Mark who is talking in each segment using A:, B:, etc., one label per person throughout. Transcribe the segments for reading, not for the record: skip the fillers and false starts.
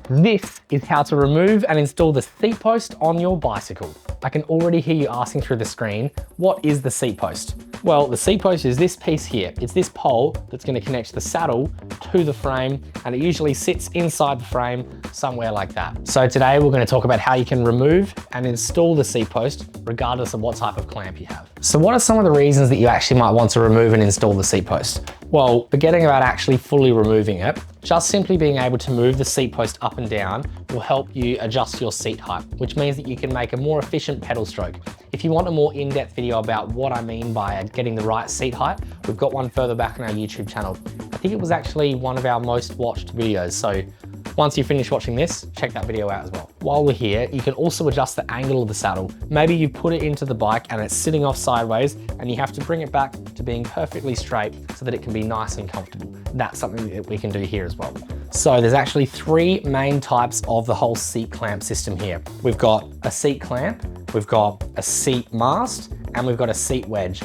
A: This is how to remove and install the seat post on your bicycle. I can already hear you asking through the screen, what is the seat post? Well, the seat post is this piece here. It's this pole that's going to connect the saddle to the frame, and it usually sits inside the frame somewhere like that. So today we're going to talk about how you can remove and install the seat post regardless of what type of clamp you have. So what are some of the reasons that you actually might want to remove and install the seat post? Well, forgetting about actually fully removing it, just simply being able to move the seat post up and down will help you adjust your seat height, which means that you can make a more efficient pedal stroke. If you want a more in-depth video about what I mean by getting the right seat height, we've got one further back on our YouTube channel. I think it was actually one of our most watched videos. So once you finish watching this, check that video out as well. While we're here, you can also adjust the angle of the saddle. Maybe you put it into the bike and it's sitting off sideways and you have to bring it back to being perfectly straight so that it can be nice and comfortable. That's something that we can do here as well. So there's actually three main types of the whole seat clamp system here. We've got a seat clamp, we've got a seat mast, and we've got a seat wedge.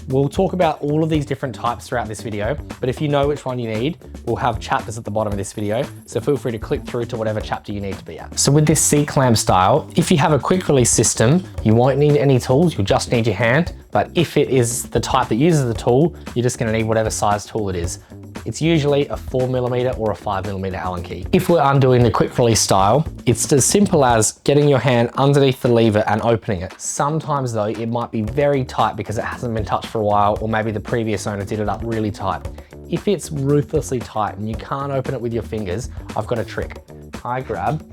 A: We'll talk about all of these different types throughout this video, but if you know which one you need, we'll have chapters at the bottom of this video, so feel free to click through to whatever chapter you need to be at. So with this seat clamp style, if you have a quick release system, you won't need any tools, you'll just need your hand, but if it is the type that uses the tool, you're just gonna need whatever size tool it is. It's usually a 4mm or a 5mm Allen key. If we're undoing the quick release style, it's as simple as getting your hand underneath the lever and opening it. Sometimes though, it might be very tight because it hasn't been touched for a while, or maybe the previous owner did it up really tight. If it's ruthlessly tight and you can't open it with your fingers, I've got a trick. I grab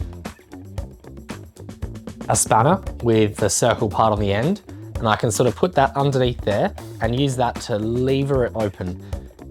A: a spanner with the circle part on the end, and I can sort of put that underneath there and use that to lever it open.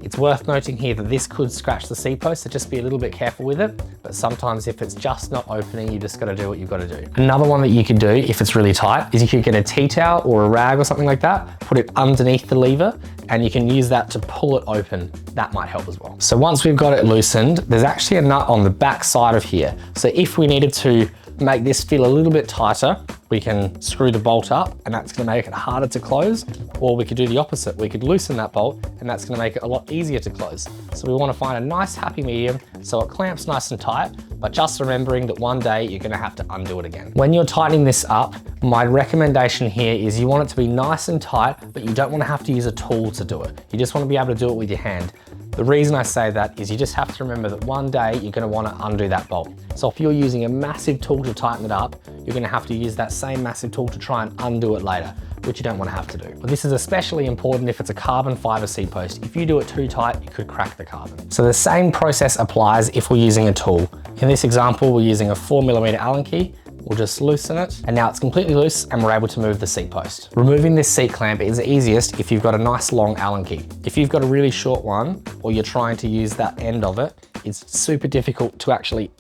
A: It's worth noting here that this could scratch the seat post, so just be a little bit careful with it. But sometimes if it's just not opening, you just gotta do what you've gotta do. Another one that you could do if it's really tight is you could get a tea towel or a rag or something like that, put it underneath the lever, and you can use that to pull it open. That might help as well. So once we've got it loosened, there's actually a nut on the back side of here. So if we needed to make this feel a little bit tighter, we can screw the bolt up and that's gonna make it harder to close, or we could do the opposite. We could loosen that bolt and that's gonna make it a lot easier to close. So we wanna find a nice happy medium so it clamps nice and tight, but just remembering that one day you're gonna have to undo it again. When you're tightening this up, my recommendation here is you want it to be nice and tight, but you don't wanna have to use a tool to do it. You just wanna be able to do it with your hand. The reason I say that is you just have to remember that one day you're gonna wanna undo that bolt. So if you're using a massive tool to tighten it up, you're gonna have to use that same massive tool to try and undo it later, which you don't wanna have to do. But this is especially important if it's a carbon fiber seat post. If you do it too tight, you could crack the carbon. So the same process applies if we're using a tool. In this example, we're using a 4mm Allen key. We'll just loosen it, and now it's completely loose and we're able to move the seat post. Removing this seat clamp is easiest if you've got a nice long Allen key. If you've got a really short one, or you're trying to use that end of it, it's super difficult to actually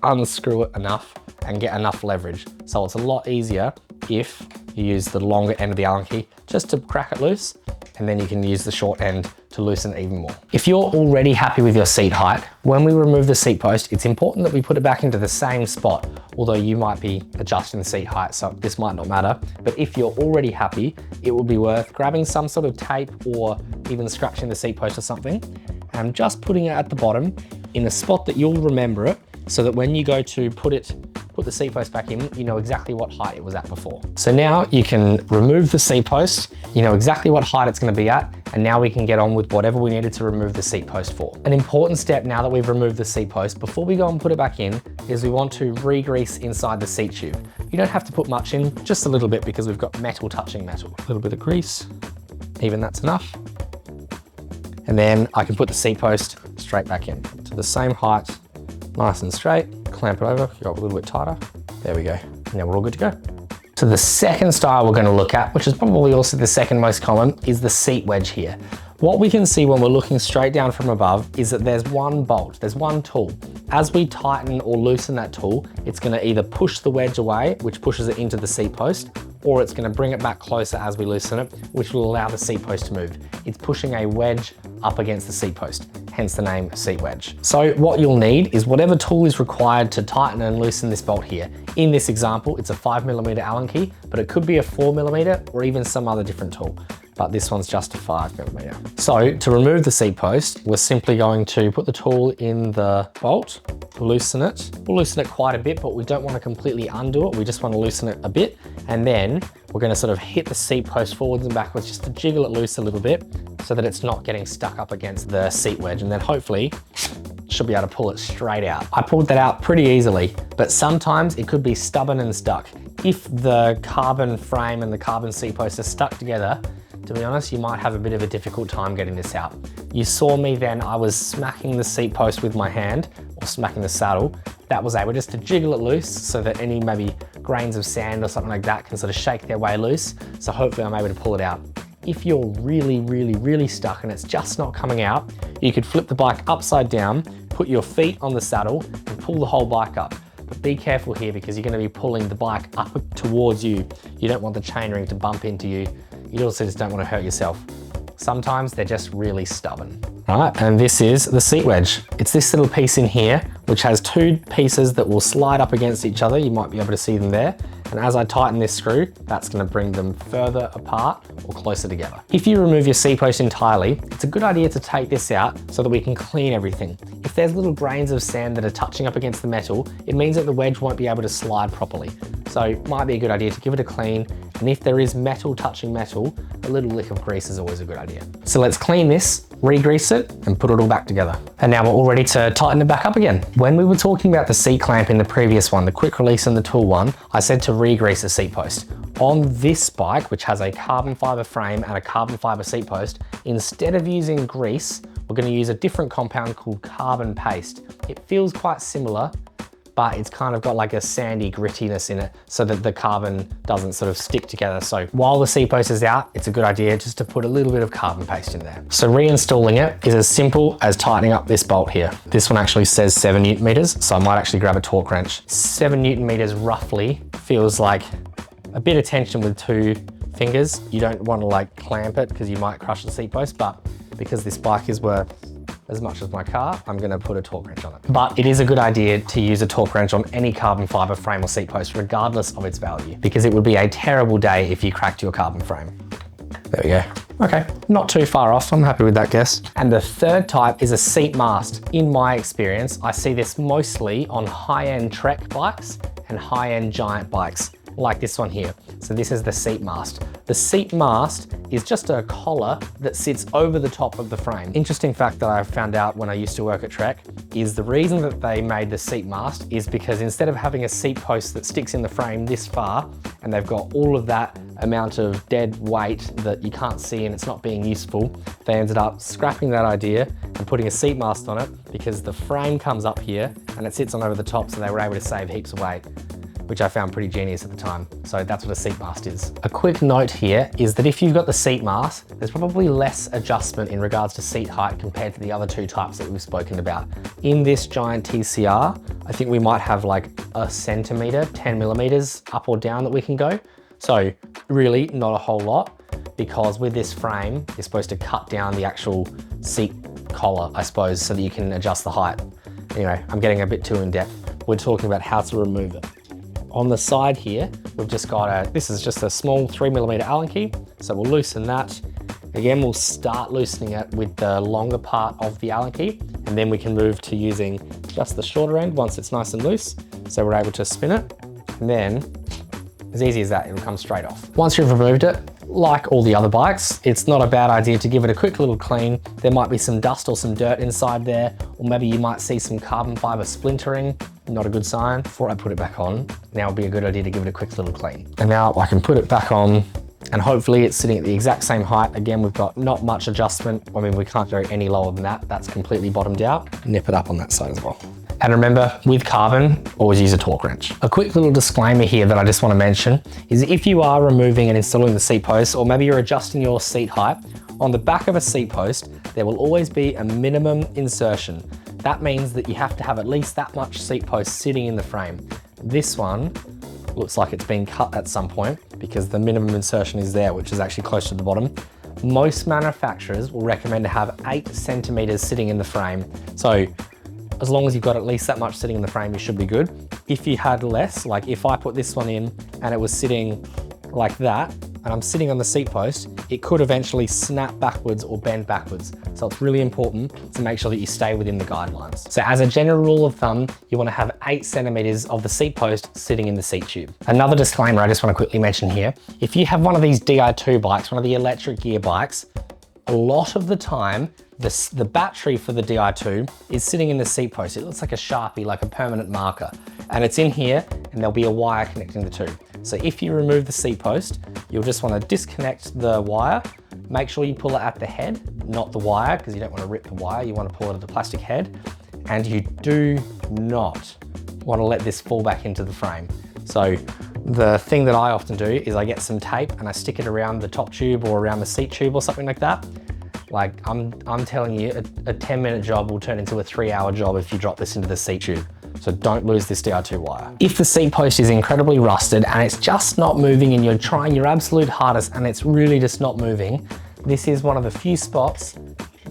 A: unscrew it enough and get enough leverage. So it's a lot easier if you use the longer end of the Allen key just to crack it loose, and then you can use the short end to loosen it even more. If you're already happy with your seat height, when we remove the seat post, it's important that we put it back into the same spot, although you might be adjusting the seat height, so this might not matter. But if you're already happy, it would be worth grabbing some sort of tape or even scratching the seat post or something, and just putting it at the bottom in a spot that you'll remember it, so that when you go to put the seat post back in, you know exactly what height it was at before. So now you can remove the seat post, you know exactly what height it's gonna be at, and now we can get on with whatever we needed to remove the seat post for. An important step now that we've removed the seat post, before we go and put it back in, is we want to re-grease inside the seat tube. You don't have to put much in, just a little bit because we've got metal touching metal. A little bit of grease, even that's enough. And then I can put the seat post straight back in to the same height, nice and straight, clamp it over, go up a little bit tighter. There we go. Now we're all good to go. So the second style we're going to look at, which is probably also the second most common, is the seat wedge here. What we can see when we're looking straight down from above is that there's one bolt, there's one tool. As we tighten or loosen that tool, it's going to either push the wedge away, which pushes it into the seat post, or it's going to bring it back closer as we loosen it, which will allow the seat post to move. It's pushing a wedge up against the seat post, hence the name seat wedge. So what you'll need is whatever tool is required to tighten and loosen this bolt here. In this example, it's a 5mm Allen key, but it could be a 4mm or even some other different tool. but this one's just a 5mm. So to remove the seat post, we're simply going to put the tool in the bolt, loosen it. We'll loosen it quite a bit, but we don't want to completely undo it. We just want to loosen it a bit. And then we're going to sort of hit the seat post forwards and backwards just to jiggle it loose a little bit so that it's not getting stuck up against the seat wedge. And then hopefully should be able to pull it straight out. I pulled that out pretty easily, but sometimes it could be stubborn and stuck. If the carbon frame and the carbon seat post are stuck together, to be honest, you might have a bit of a difficult time getting this out. You saw me then, I was smacking the seat post with my hand, or smacking the saddle. That was able just to jiggle it loose so that any maybe grains of sand or something like that can sort of shake their way loose. So hopefully I'm able to pull it out. If you're really stuck and it's just not coming out, you could flip the bike upside down, put your feet on the saddle and pull the whole bike up. But be careful here because you're going to be pulling the bike up towards you. You don't want the chainring to bump into you. You also just don't want to hurt yourself. Sometimes they're just really stubborn. All right, and this is the seat wedge. It's this little piece in here, which has two pieces that will slide up against each other. You might be able to see them there. And as I tighten this screw, that's going to bring them further apart or closer together. If you remove your seat post entirely, it's a good idea to take this out so that we can clean everything. If there's little grains of sand that are touching up against the metal, it means that the wedge won't be able to slide properly. So it might be a good idea to give it a clean. And if there is metal touching metal, a little lick of grease is always a good idea. So let's clean this, re-grease it, and put it all back together. And now we're all ready to tighten it back up again. When we were talking about the seat clamp in the previous one, the quick release and the tool one, I said to re-grease the seat post. On this bike, which has a carbon fiber frame and a carbon fiber seat post, instead of using grease, we're going to use a different compound called carbon paste. It feels quite similar, but it's kind of got like a sandy grittiness in it so that the carbon doesn't sort of stick together. So while the seat post is out, it's a good idea just to put a little bit of carbon paste in there. So reinstalling it is as simple as tightening up this bolt here. This one actually says 7 Newton meters, so I might actually grab a torque wrench. 7 Newton meters roughly feels like a bit of tension with 2 fingers. You don't want to like clamp it because you might crush the seat post, but because this bike is worth as much as my car, I'm going to put a torque wrench on it. But it is a good idea to use a torque wrench on any carbon fiber frame or seat post, regardless of its value, because it would be a terrible day if you cracked your carbon frame. There we go. Okay, not too far off. I'm happy with that guess. And the third type is a seat mast. In my experience, I see this mostly on high-end Trek bikes and high-end giant bikes, like this one here. So this is the seat mast. The seat mast is just a collar that sits over the top of the frame. Interesting fact that I found out when I used to work at Trek is the reason that they made the seat mast is because instead of having a seat post that sticks in the frame this far, and they've got all of that amount of dead weight that you can't see and it's not being useful, they ended up scrapping that idea and putting a seat mast on it because the frame comes up here and it sits on over the top, so they were able to save heaps of weight, which I found pretty genius at the time. So that's what a seat mast is. A quick note here is that if you've got the seat mast, there's probably less adjustment in regards to seat height compared to the other 2 types that we've spoken about. In this giant TCR, I think we might have like a centimeter, 10 millimeters up or down that we can go. So really not a whole lot, because with this frame, you're supposed to cut down the actual seat collar, I suppose, so that you can adjust the height. Anyway, I'm getting a bit too in depth. We're talking about how to remove it. On the side here, we've just got this is just a small 3mm Allen key. So we'll loosen that. Again, we'll start loosening it with the longer part of the Allen key, and then we can move to using just the shorter end once it's nice and loose. So we're able to spin it, and then as easy as that, it'll come straight off. Once you've removed it, like all the other bikes, it's not a bad idea to give it a quick little clean. There might be some dust or some dirt inside there, or maybe you might see some carbon fiber splintering. Not a good sign. Before I put it back on, now would be a good idea to give it a quick little clean. And now I can put it back on, and hopefully it's sitting at the exact same height. Again, we've got not much adjustment. I mean, we can't go any lower than that. That's completely bottomed out. Nip it up on that side as well. And remember, with carbon, always use a torque wrench. A quick little disclaimer here that I just want to mention is if you are removing and installing the seat post, or maybe you're adjusting your seat height, on the back of a seat post, there will always be a minimum insertion. That means that you have to have at least that much seat post sitting in the frame. This one looks like it's been cut at some point because the minimum insertion is there, which is actually close to the bottom. Most manufacturers will recommend to have 8 centimeters sitting in the frame. So as long as you've got at least that much sitting in the frame, you should be good. If you had less, like if I put this one in and it was sitting like that, and I'm sitting on the seat post, it could eventually snap backwards or bend backwards. So it's really important to make sure that you stay within the guidelines. So as a general rule of thumb, you want to have 8 centimeters of the seat post sitting in the seat tube. Another disclaimer I just want to quickly mention here, if you have one of these Di2 bikes, one of the electric gear bikes, a lot of the time, the battery for the Di2 is sitting in the seat post. It looks like a Sharpie, like a permanent marker, and it's in here, and there'll be a wire connecting the two. So if you remove the seat post, you'll just want to disconnect the wire. Make sure you pull it at the head, not the wire, because you don't want to rip the wire. You want to pull it at the plastic head, and you do not want to let this fall back into the frame. So the thing that I often do is I get some tape and I stick it around the top tube or around the seat tube or something like that. Like I'm telling you, a 10-minute job will turn into a 3-hour job if you drop this into the seat tube. So don't lose this Di2 wire. If the seat post is incredibly rusted and it's just not moving and you're trying your absolute hardest and it's really just not moving, this is one of the few spots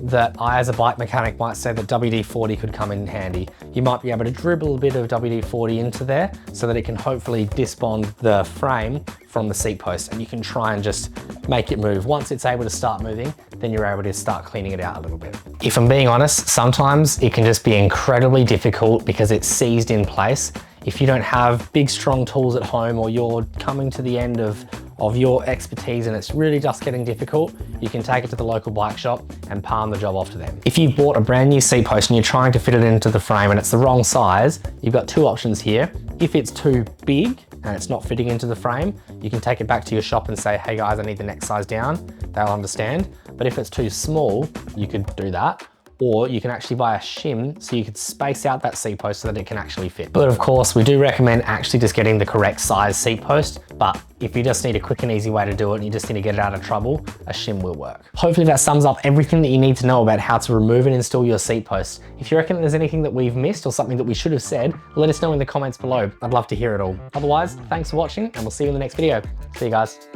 A: that I, as a bike mechanic, might say that WD-40 could come in handy. You might be able to dribble a bit of WD-40 into there so that it can hopefully disbond the frame from the seat post, and you can try and just make it move. Once it's able to start moving, then you're able to start cleaning it out a little bit. If I'm being honest, sometimes it can just be incredibly difficult because it's seized in place. If you don't have big, strong tools at home, or you're coming to the end of your expertise and it's really just getting difficult, you can take it to the local bike shop and palm the job off to them. If you've bought a brand new seat post and you're trying to fit it into the frame and it's the wrong size, you've got 2 options here. If it's too big and it's not fitting into the frame, you can take it back to your shop and say, hey guys, I need the next size down. They'll understand. But if it's too small, you could do that. Or you can actually buy a shim so you could space out that seat post so that it can actually fit. But of course, we do recommend actually just getting the correct size seat post. But if you just need a quick and easy way to do it and you just need to get it out of trouble, a shim will work. Hopefully that sums up everything that you need to know about how to remove and install your seat post. If you reckon there's anything that we've missed or something that we should have said, let us know in the comments below. I'd love to hear it all. Otherwise, thanks for watching and we'll see you in the next video. See you guys.